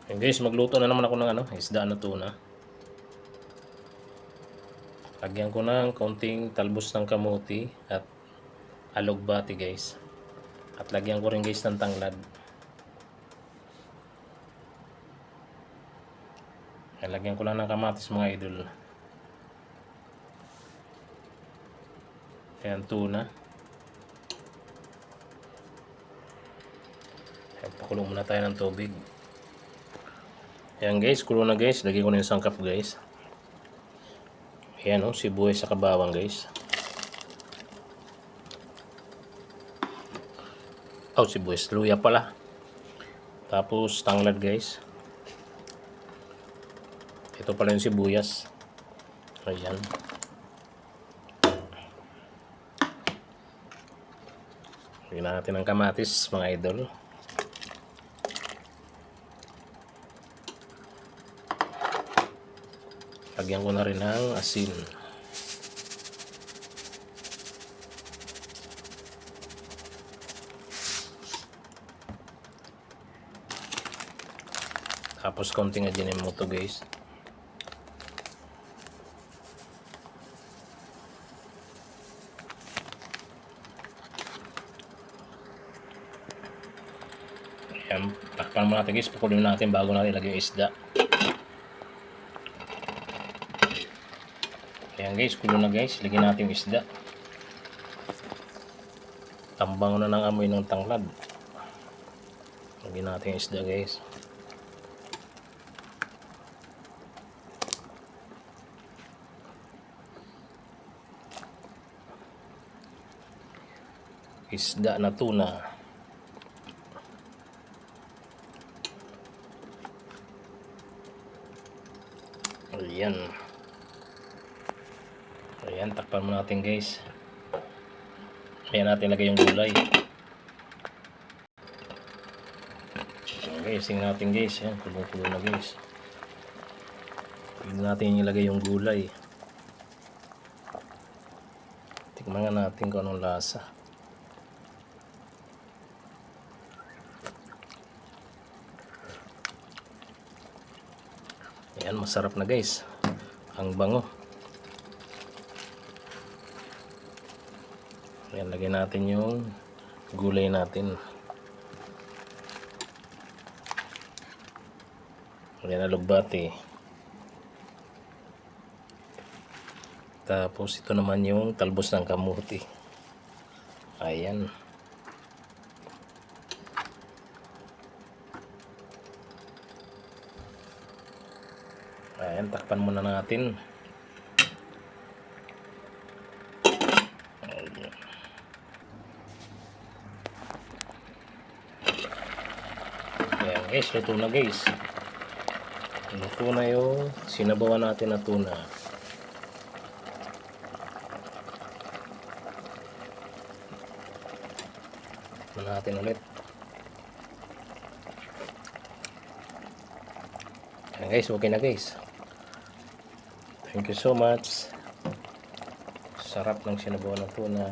Ayan guys, magluto na naman ako ng isda na tuna. Lagyan ko ng kaunting talbos ng kamuti at alugbati guys. At lagyan ko rin guys ng tanglad. Ayan, lagyan ko lang ng kamatis mga idol. Ayan, tuna. Ayan, pakulong muna tayo ng tubig. Ayan guys, kulo na guys. Lagyan ko na yung sangkap guys. Ayan sibuyas sa bawang guys. Sibuyas, luya pala. Tapos tanglad guys. Ito pala yung sibuyas. Ayan. Lagyan natin ng kamatis mga idol. Lagyan ko na rin ng asin. Tapos konting asin mo to guys. Ayan, takpan mo natin guys. Pakuloyin natin bago natin ilagay yung isda. Ayan guys, kulo na guys. Lagyan natin yung isda. Tambang na ng amoy ng tanglad. Lagyan natin yung isda guys. Isda na tuna. Ayan. Ayan, takpan mo natin guys. Ayan natin lagay yung gulay. Ayan guys, tingnan natin guys. Ayan, kulong-kulo na guys. Tingnan natin ilagay yung gulay. Tikman nga natin kung anong lasa. Ayan, masarap na guys. Ang bango. Ayan, lagyan natin yung gulay natin. Ayan, alugbati. Tapos ito naman yung talbos ng kamuti. Ayan. Ayan, takpan muna natin. Ayan guys, luto na guys. Luto na yung sinabawan natin na tuna. Natin ulit. Ayan guys, okay na guys. Thank you so much. Sarap ng sinabawan ng tuna.